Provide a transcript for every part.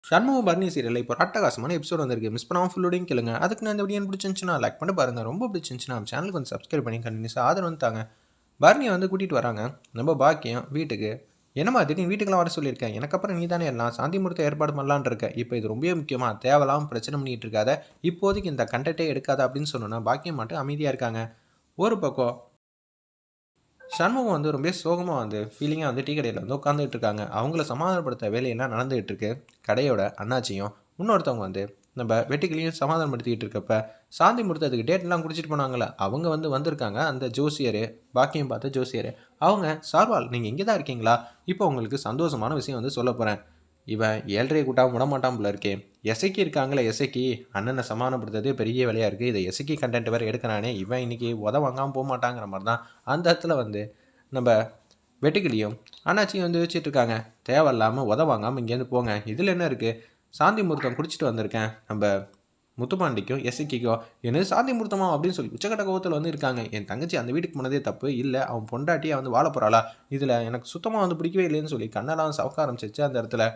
சண்முகம் பரணி சீரியலில் இப்போ அட்டகாசமான எபிசோட் வந்திருக்கு. மிஸ் பண்ணாமல் ஃபுல்லோடையும் கேளுங்க. அதுக்கு நான் இந்த வீடியோ பிடிச்சிருந்துச்சுன்னா லைக் பண்ணி பாருங்கள். ரொம்ப பிடிச்சிருந்துச்சுன்னா நம்ம சேனலுக்கு வந்து சப்ஸ்கிரைப் பண்ணி கண்டினியூஸாக ஆதரவு வந்துட்டாங்க. பரணியை வந்து கூட்டிகிட்டு வராங்க நம்ம பாக்கியம் வீட்டுக்கு. என்னம்மா திடீர்னு வீட்டுக்கெல்லாம் வர சொல்லியிருக்கேன். எனக்கு அப்புறம் நீ தானே எல்லாம் சாந்தி முகூர்த்த ஏற்பாடு பண்ணலான்னு இருக்க. இப்போ இது ரொம்ப முக்கியமாக தேவையில்லாமல் பிரச்சனை பண்ணிகிட்டு இருக்காத. இப்போதைக்கு இந்த கண்டென்ட்டே எடுக்காத அப்படின்னு சொன்னோன்னா பாக்கியம் மட்டும் அமைதியாக இருக்காங்க. ஒரு பக்கம் சண்முகம் வந்து ரொம்ப சோகமாக வந்து ஃபீலிங்காக வந்து டீ கடையில் வந்து உட்காந்துட்டு இருக்காங்க. அவங்கள சமாதானப்படுத்த வேலையெல்லாம் நடந்துகிட்டு இருக்கு. கடையோட அண்ணாச்சியும் இன்னொருத்தவங்க வந்து நம்ம வெட்டிக்கிளையும் சமாதானப்படுத்திக்கிட்டு இருக்கப்ப சாந்தி முகூர்த்தத்துக்கு டேட்லாம் குடிச்சிட்டு போனாங்களே அவங்க வந்து வந்திருக்காங்க. அந்த ஜோசியர் பாக்கியம் பார்த்த ஜோசியர் அவங்க சார்வால் நீங்கள் இங்கே தான் இருக்கீங்களா? இப்போ உங்களுக்கு சந்தோஷமான விஷயம் வந்து சொல்ல போகிறேன். இவன் 7:30 கூட்டாமல் விட மாட்டான் போல இருக்கே. எசைக்கு இருக்காங்களே எசைக்கு அண்ணனை சமாதானப்படுத்துறது பெரிய வேலையாக இருக்குது. இதை எசைக்கு கண்டென்ட் வேறு எடுக்கிறானே இவன் இன்றைக்கி வாங்காமல் போக மாட்டாங்கிற மாதிரி தான் அந்த இடத்துல வந்து நம்ம வெட்டுக்கிளியும் அண்ணாச்சியும் வந்து வச்சுட்டு இருக்காங்க. தேவையில்லாமல் வாங்காமல் இங்கேருந்து போங்க. இதில் என்ன இருக்குது? சாந்தி முகூர்த்தம் குடிச்சிட்டு வந்திருக்கேன். நம்ம முத்துப்பாண்டிக்கும் எசைக்கிக்கோ என்ன சாந்தி முகூர்த்தமா அப்படின்னு சொல்லி உச்சக்கட்ட கோவத்தில் வந்து இருக்காங்க. என் தங்கச்சி அந்த வீட்டுக்கு போனதே தப்பு இல்லை. அவன் பொண்டாட்டியாக வந்து வாழ போகிறாளா? இதில் எனக்கு சுத்தமாக வந்து பிடிக்கவே இல்லைன்னு சொல்லி கண்ணெல்லாம் சவக்க ஆரம்பிச்சிச்சு. அந்த இடத்துல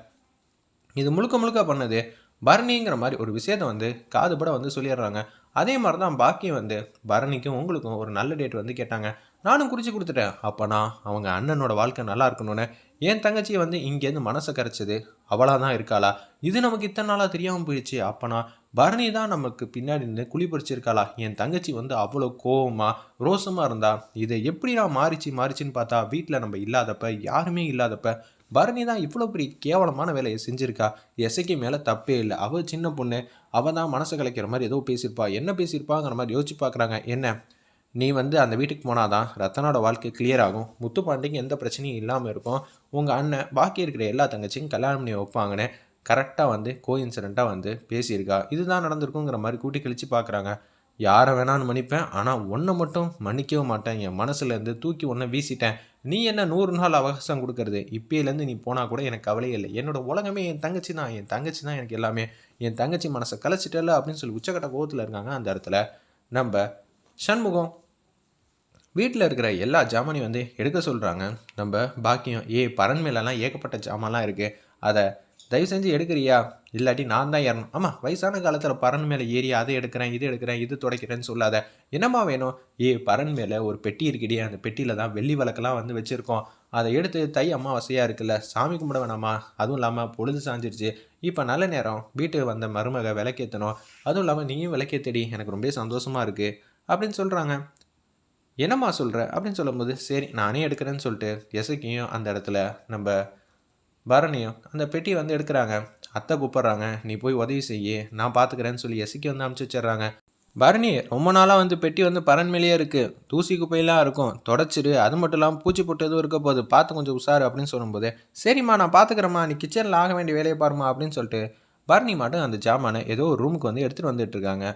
இது முழுக்க முழுக்க பண்ணது பரணிங்கிற மாதிரி ஒரு விஷயத்த வந்து காதுபட வந்து சொல்லிடுறாங்க. அதே மாதிரி தான் பாக்கியம் வந்து பரணிக்கும் உங்களுக்கும் ஒரு நல்ல டேட் வந்து கேட்டாங்க. நானும் குறித்து கொடுத்துட்டேன். அப்போனா அவங்க அண்ணனோட வாழ்க்கை நல்லா இருக்கணும்னு என் தங்கச்சியை வந்து இங்கேருந்து மனசை கரைச்சது அவளாக தான் இருக்காளா? இது நமக்கு இத்தனை நாளாக தெரியாமல் போயிடுச்சு. அப்போனா பரணி தான் நமக்கு பின்னாடி இருந்து குழி பறிச்சிருக்காளா? என் தங்கச்சி வந்து அவ்வளோ கோவமாக ரோசமாக இருந்தா இதை எப்படி நான் மாறிச்சின்னு பார்த்தா வீட்டில் நம்ம இல்லாதப்ப யாருமே இல்லாதப்ப பரணி தான் இவ்வளோ பெரிய கேவலமான வேலையை செஞ்சுருக்கா. எசைக்கு மேலே தப்பே இல்லை. அவள் சின்ன பொண்ணு. அவள் தான் மனசை கலைக்கிற மாதிரி ஏதோ பேசியிருப்பா. என்ன பேசியிருப்பாங்கிற மாதிரி யோசிச்சு பார்க்குறாங்க. என்ன நீ வந்து அந்த வீட்டுக்கு போனால் தான் ரத்தனோட வாழ்க்கை கிளியர் ஆகும். முத்துப்பாண்டிக்கு எந்த பிரச்சனையும் இல்லாமல் இருக்கும். உங்கள் அண்ணன் பாக்கி இருக்கிற எல்லா தங்கச்சியும் கல்யாணம் பண்ணி வைப்பாங்கன்னு கரெக்டாக வந்து கோஇன்சிடெண்ட்டாக வந்து பேசியிருக்கா. இதுதான் நடந்திருக்குங்கிற மாதிரி கூட்டி கழித்து பார்க்குறாங்க. யாரை வேணான்னு மன்னிப்பேன், ஆனால் ஒன்றை மட்டும் மன்னிக்கவும் மாட்டேன். என் மனசுலேருந்து தூக்கி ஒன்றை வீசிட்டேன். நீ என்ன 100 நாள் அவகாசம் கொடுக்கறது? இப்போலேருந்து நீ போனால் கூட எனக்கு கவலையே இல்லை. என்னோட உலகமே என் தங்கச்சி தான். என் தங்கச்சி தான் எனக்கு எல்லாமே. என் தங்கச்சி மனசை கலைச்சிட்டல அப்படின்னு சொல்லி உச்சக்கட்ட கோவத்தில் இருக்காங்க. அந்த இடத்துல நம்ம சண்முகம் வீட்டில் இருக்கிற எல்லா ஜாமானையும் வந்து எடுக்க சொல்கிறாங்க. நம்ம பாக்கியம் பரன் மேலெல்லாம் ஏகப்பட்ட ஜாமான்லாம் இருக்குது. அதை தயவு செஞ்சு எடுக்கிறியா? இல்லாட்டி நான் தான் ஏறணும். ஆமாம் வயசான காலத்தில் பரன் மேலே ஏறி அதை எடுக்கிறேன் இது எடுக்கிறேன் இது துடைக்கிறேன்னு சொல்லாத. என்னம்மா வேணும்? பரன் மேலே ஒரு பெட்டி இருக்குடி. அந்த பெட்டியில் தான் வெள்ளி விளக்கெல்லாம் வந்து வச்சுருக்கோம். அதை எடுத்து தை அமாவாசையாக இருக்குல்ல சாமி கும்பிட வேணாமா? அதுவும் இல்லாமல் பொழுது சாஞ்சிருச்சு. இப்போ நல்ல நேரம் வீட்டுக்கு வந்த மருமக விளக்கேற்றணும். அதுவும் இல்லாமல் நீயும் விளக்கேற்றடி. எனக்கு ரொம்ப சந்தோஷமாக இருக்குது அப்படின்னு சொல்கிறாங்க. என்னம்மா சொல்கிற அப்படின்னு சொல்லும்போது சரி நானே எடுக்கிறேன்னு சொல்லிட்டு எசைக்கையும் அந்த இடத்துல நம்ம பரணியும் அந்த பெட்டி வந்து எடுக்கிறாங்க. அத்தை கூப்பிட்றாங்க. நீ போய் உதவி செய்ய நான் பார்த்துக்கிறேன்னு சொல்லி எசைக்கு வந்து அனுப்பிச்சி வச்சிடுறாங்க. பரணி ரொம்ப நாளாக வந்து பெட்டி வந்து பரன் மேலேயே இருக்குது. தூசி குப்பையெல்லாம் இருக்கும். தொடச்சிடு. அது மட்டும் இல்லாமல் பூச்சி போட்டு எதுவும் இருக்க போது பார்த்து கொஞ்சம் உஷாரு அப்படின்னு சொல்லும்போது சரிம்மா நான் பார்த்துக்கிறேம்மா நீ கிச்சனில் ஆக வேண்டிய வேலையை பாருமா அப்படின்னு சொல்லிட்டு பரணி மட்டும் அந்த ஜாமானை ஏதோ ஒரு ரூமுக்கு வந்து எடுத்துகிட்டு வந்துட்டு இருக்காங்க.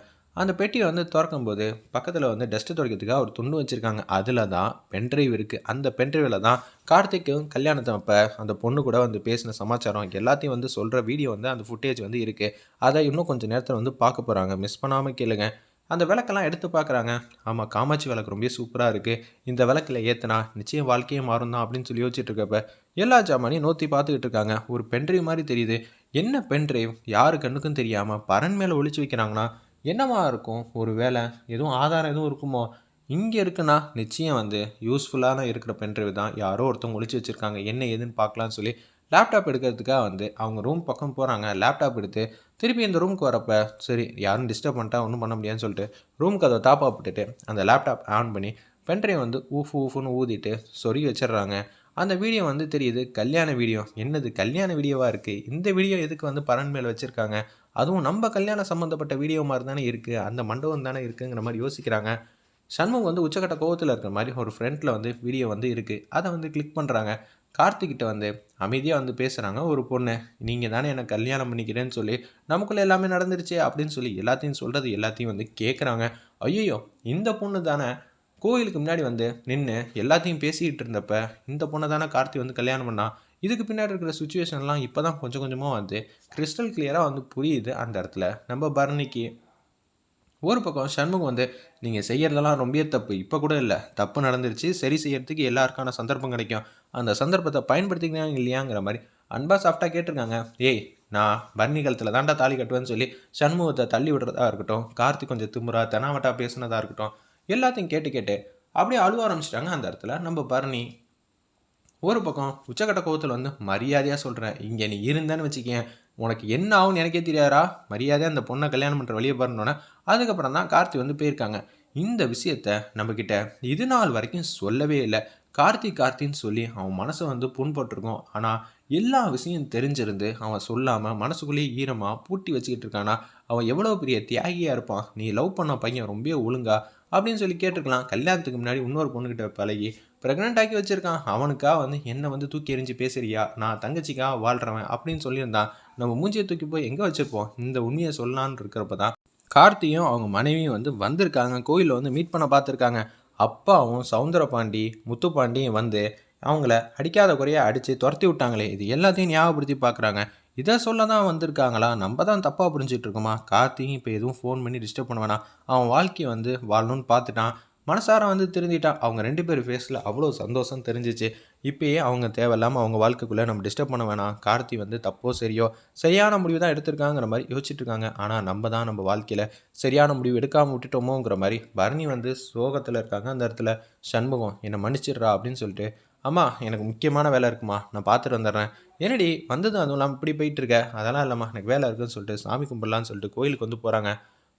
அந்த பெட்டியை வந்து திறக்கும்போது பக்கத்தில் வந்து டஸ்ட்டு துடைக்கிறதுக்காக ஒரு துண்டு வச்சுருக்காங்க. அதில் தான் பென்ட்ரைவ் இருக்குது. அந்த பென்ட்ரைவில் தான் கார்த்திக்கும் கல்யாணத்தை அப்போ அந்த பொண்ணு கூட வந்து பேசின சமாச்சாரம் எல்லாத்தையும் வந்து சொல்கிற வீடியோ வந்து அந்த ஃபுட்டேஜ் வந்து இருக்குது. அதை இன்னும் கொஞ்சம் நேரத்தில் வந்து பார்க்க போகிறாங்க. மிஸ் பண்ணாமல் கேளுங்க. அந்த விளக்கெல்லாம் எடுத்து பார்க்குறாங்க. ஆமாம் காமாட்சி விளக்கு ரொம்ப சூப்பராக இருக்குது. இந்த விளக்கில் ஏற்றுனா நிச்சயம் வாழ்க்கையே மாறும் தான் அப்படின்னு சொல்லி யோசிச்சுட்டு இருக்கப்ப எல்லா ஜாமானையும் நோத்தி பார்த்துக்கிட்டு இருக்காங்க. ஒரு பென்ட்ரைவ் மாதிரி தெரியுது. என்ன பென்ட்ரைவ்? யாரு கண்ணுக்கும் தெரியாமல் பரன் மேலே ஒழிச்சு வைக்கிறாங்கன்னா என்னவா இருக்கும்? ஒரு வேளை எதுவும் ஆதாரம் எதுவும் இருக்குமோ? இங்கே இருக்குன்னா நிச்சயம் வந்து யூஸ்ஃபுல்லான இருக்கிற பென்ட்ரைவ் தான் யாரோ ஒருத்தவங்க ஒழிச்சு வச்சுருக்காங்க. என்ன ஏதுன்னு பார்க்கலான்னு சொல்லி லேப்டாப் எடுக்கிறதுக்காக வந்து அவங்க ரூம் பக்கம் போகிறாங்க. லேப்டாப் எடுத்து திருப்பி இந்த ரூமுக்கு வரப்போ சரி யாரும் டிஸ்டர்ப் பண்ணிட்டா ஒன்றும் பண்ண முடியாதுன்னு சொல்லிட்டு ரூமுக்கு அதை தாப்பாக போட்டுட்டு அந்த லேப்டாப் ஆன் பண்ணி பென்ட்ரைவ் வந்து ஊஃப்னு ஊதிட்டு சொருகி வச்சிடுறாங்க. அந்த வீடியோ வந்து தெரியுது கல்யாண வீடியோ. என்னது கல்யாண வீடியோவாக இருக்குது? இந்த வீடியோ எதுக்கு வந்து பரன் மேல் வச்சுருக்காங்க? அதுவும் நம்ம கல்யாணம் சம்மந்தப்பட்ட வீடியோ மாதிரி தானே இருக்குது. அந்த மண்டபம் தானே இருக்குங்கிற மாதிரி யோசிக்கிறாங்க. சண்முகம் வந்து உச்சக்கட்ட கோவத்தில் இருக்கிற மாதிரி ஒரு ஃப்ரெண்டில் வந்து வீடியோ வந்து இருக்குது. அதை வந்து கிளிக் பண்ணுறாங்க. கார்த்திக்கிட்ட வந்து அமைதியாக வந்து பேசுகிறாங்க ஒரு பொண்ணு. நீங்கள் தானே என்னை கல்யாணம் பண்ணிக்கிறேன்னு சொல்லி நமக்குள்ளே எல்லாமே நடந்துருச்சு அப்படின்னு சொல்லி எல்லாத்தையும் சொல்கிறது எல்லாத்தையும் வந்து கேட்குறாங்க. ஐயோ இந்த பொண்ணு தானே கோயிலுக்கு முன்னாடி வந்து நின்று எல்லாத்தையும் பேசிக்கிட்டு இருந்தப்ப இந்த பொண்ணை தானே கார்த்தி வந்து கல்யாணம் பண்ணா. இதுக்கு பின்னாடி இருக்கிற சுச்சுவேஷன்லாம் இப்போ தான் கொஞ்சம் கொஞ்சமாக வந்து கிறிஸ்டல் கிளியராக வந்து புரியுது. அந்த இடத்துல நம்ம பரணிக்கு ஒரு பக்கம் சண்முகம் வந்து நீங்கள் செய்கிறதெல்லாம் ரொம்ப தப்பு. இப்போ கூட இல்லை தப்பு நடந்துருச்சு. சரி செய்யறதுக்கு எல்லாருக்கான சந்தர்ப்பம் கிடைக்கும். அந்த சந்தர்ப்பத்தை பயன்படுத்திக்கிறாங்க இல்லையாங்கிற மாதிரி அன்பா சாஃப்டாக கேட்டிருக்காங்க. நான் பரணி கழுத்தில் தாண்டா தாலி கட்டுவேன்னு சொல்லி சண்முகத்தை தள்ளி விடுறதா இருக்கட்டும், கார்த்திக் கொஞ்சம் திமுறா தெனாவட்டா பேசுனதா இருக்கட்டும், எல்லாத்தையும் கேட்டு கேட்டு அப்படியே அழுவ ஆரம்பிச்சிட்டாங்க அந்த இடத்துல நம்ம பரணி. ஒரு பக்கம் உச்சக்கட்ட கோவத்தில் வந்து மரியாதையாக சொல்கிறேன், இங்கே நீ இருந்தேன்னு வச்சுக்கேன் உனக்கு என்ன ஆகும்னு எனக்கே தெரியாதா, மரியாதையாக அந்த பொண்ணை கல்யாணம் பண்ணுற வழியை பாருனோன்னே அதுக்கப்புறம் தான் கார்த்தி வந்து போயிருக்காங்க. இந்த விஷயத்த நம்மக்கிட்ட இது நாள் வரைக்கும் சொல்லவே இல்லை. கார்த்தின்னு சொல்லி அவன் மனசை வந்து புண்பட்டிருக்கோம். ஆனால் எல்லா விஷயம் தெரிஞ்சிருந்து அவன் சொல்லாமல் மனசுக்குள்ளேயே ஈரமாக பூட்டி வச்சுக்கிட்டு இருக்கானா, அவன் எவ்வளோ பெரிய தியாகியாக இருப்பான். நீ லவ் பண்ண பையன் ரொம்ப ஒழுங்கா அப்படின்னு சொல்லி கேட்டிருக்கலாம். கல்யாணத்துக்கு முன்னாடி இன்னொரு பொண்ணுக்கிட்ட பழகி ப்ரெக்னென்ட் ஆக்கி வச்சுருக்கான். அவனுக்காக வந்து என்னை வந்து தூக்கி எறிஞ்சு பேசுறியா, நான் தங்கச்சிக்காக வாழ்கிறவன் அப்படின்னு சொல்லியிருந்தான். நம்ம மூஞ்சியை தூக்கி போய் எங்கே வச்சுருப்போம். இந்த உண்மையை சொல்லலான்னு இருக்கிறப்ப தான் கார்த்தியும் அவங்க மனைவியும் வந்து வந்திருக்காங்க. கோயிலில் வந்து மீட் பண்ண பார்த்துருக்காங்க. அப்பாவும் சவுந்தரபாண்டி முத்துப்பாண்டியும் வந்து அவங்கள அடிக்காத குறையாக அடித்து துரத்தி விட்டாங்களே, இது எல்லாத்தையும் ஞாபகப்படுத்தி பார்க்குறாங்க. இதை சொல்ல தான் வந்திருக்காங்களா, நம்ம தான் தப்பாக புரிஞ்சிட்டு இருக்கோமா. கார்த்தியும் இப்போ எதுவும் ஃபோன் பண்ணி டிஸ்டர்ப் பண்ண வேணாம், அவன் வாழ்க்கையை வந்து வாழணும்னு பார்த்துட்டான். மனசார வந்து திருந்திட்டான். அவங்க 2 பேர் ஃபேஸில் அவ்வளோ சந்தோஷம் தெரிஞ்சிச்சு. இப்போயே அவங்க தேவையில்லாமல் அவங்க வாழ்க்கைக்குள்ளே நம்ம டிஸ்டர்ப் பண்ண வேணாம். கார்த்தி வந்து தப்போ சரியோ சரியான முடிவு தான் எடுத்திருக்காங்கிற மாதிரி யோசிச்சுட்டு இருக்காங்க. ஆனால் நம்ம தான் நம்ம வாழ்க்கையில் சரியான முடிவு எடுக்காமல் விட்டுட்டோமோங்கிற மாதிரி பரணி வந்து சோகத்தில் இருக்காங்க. அந்த இடத்துல சண்முகம் என்னை மன்னிச்சிடுறா அப்படின்னு சொல்லிட்டு, அம்மா எனக்கு முக்கியமான வேலை இருக்குமா, நான் பார்த்துட்டு வந்துடுறேன். என்னடி வந்தது அதுவும் இல்லாமல் இப்படி போயிட்டு இருக்க, அதெல்லாம் இல்லைம்மா எனக்கு வேலை இருக்குன்னு சொல்லிட்டு சாமி கும்பிடலான்னு சொல்லிட்டு கோயிலுக்கு வந்து போகிறாங்க.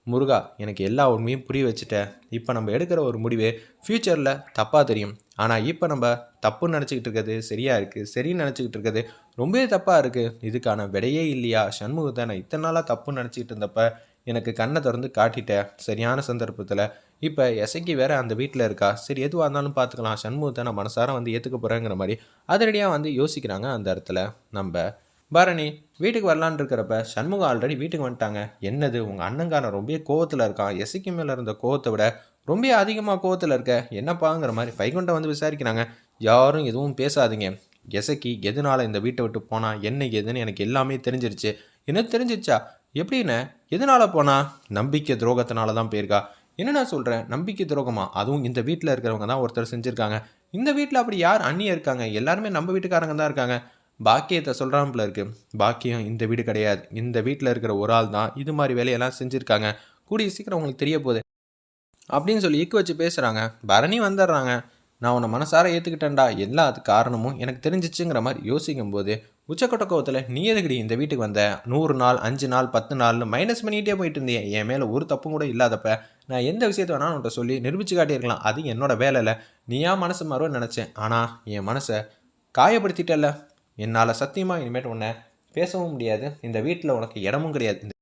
முருகா எனக்கு எல்லா உண்மையும் புரிய வச்சுட்டேன். இப்போ நம்ம எடுக்கிற ஒரு முடிவு ஃப்யூச்சரில் தப்பாக தெரியும். ஆனால் இப்போ நம்ம தப்புன்னு நினச்சிக்கிட்டு இருக்கிறது சரியாக இருக்குது, சரின்னு நினச்சிக்கிட்டு இருக்கிறது ரொம்பவே தப்பாக இருக்குது. இதுக்கான விடையே இல்லையா சண்முகத்தை நான் இத்தனை நாளாக தப்புன்னு நினச்சிக்கிட்டு இருந்தப்ப எனக்கு கண்ணை திறந்து காட்டிட்டேன் சரியான சந்தர்ப்பத்தில். இப்போ எசைக்கு வேற அந்த வீட்டில் இருக்கா, சரி எதுவாக இருந்தாலும் பார்த்துக்கலாம், சண்முகத்தை நான் மனசார வந்து ஏற்றுக்க போகிறேங்கிற மாதிரி அதிரடியாக வந்து யோசிக்கிறாங்க. அந்த இடத்துல நம்ம பரணி வீட்டுக்கு வரலான்னு இருக்கிறப்ப சண்முகம் ஆல்ரெடி வீட்டுக்கு வந்துட்டாங்க. என்னது உங்கள் அண்ணங்காரன் ரொம்ப கோவத்தில் இருக்கான், எசைக்கு மேலே இருந்த கோவத்தை விட ரொம்ப அதிகமாக கோவத்தில் இருக்க, என்னப்பாங்கிற மாதிரி வைகுண்டம் வந்து விசாரிக்கிறாங்க. யாரும் எதுவும் பேசாதீங்க, எசைக்கு எதனால இந்த வீட்டை விட்டு போனால் என்ன ஏதுன்னு எனக்கு எல்லாமே தெரிஞ்சிருச்சு. என்ன தெரிஞ்சிருச்சா, எப்படின்னு எதனால போனா, நம்பிக்கை துரோகத்தினால தான் போயிருக்கா. என்ன நான் சொல்கிறேன், நம்பிக்கை துரோகமா, அதுவும் இந்த வீட்டில் இருக்கிறவங்க தான் ஒருத்தர் செஞ்சுருக்காங்க. இந்த வீட்டில் அப்படி யார் அண்ணியாக இருக்காங்க, எல்லாருமே நம்ம வீட்டுக்காரங்க தான் இருக்காங்க. பாக்கியத்தை சொல்கிறாப்புல இருக்கு. பாக்கியம் இந்த வீடு கிடையாது, இந்த வீட்டில் இருக்கிற ஒரு ஆள் தான் இது மாதிரி வேலையெல்லாம் செஞ்சுருக்காங்க, கூடிய சீக்கிரம் உங்களுக்கு தெரிய போகுது அப்படின்னு சொல்லி இக்கு வச்சு பேசுகிறாங்க. பரணி வந்துடுறாங்க. நான் உன்னை மனசார ஏற்றுக்கிட்டேன்டா, எல்லா அது காரணமும் எனக்கு தெரிஞ்சிச்சுங்கிற மாதிரி யோசிக்கும் போது உச்சக்கொட்ட கோவத்தில் நீ எதுக்கடி இந்த வீட்டுக்கு வந்த, 100 நாள் 5 நாள் 10 நாள்னு மைனஸ் பண்ணிகிட்டே போயிட்டு இருந்தேன். என் மேலே ஒரு தப்பும் கூட இல்லாதப்ப நான் எந்த விஷயத்தை வேணாலும் உன்ட்ட சொல்லி நிரூபிச்சு காட்டியிருக்கலாம். அது என்னோட வேலையில் நீயா மனசு மாறுவன்னு நினச்சேன். ஆனால் என் மனசை காயப்படுத்திட்டல. என்னால் சத்தியமாக இனிமேட்டு உன்னை பேசவும் முடியாது, இந்த வீட்டில் உனக்கு இடமும் கிடையாது.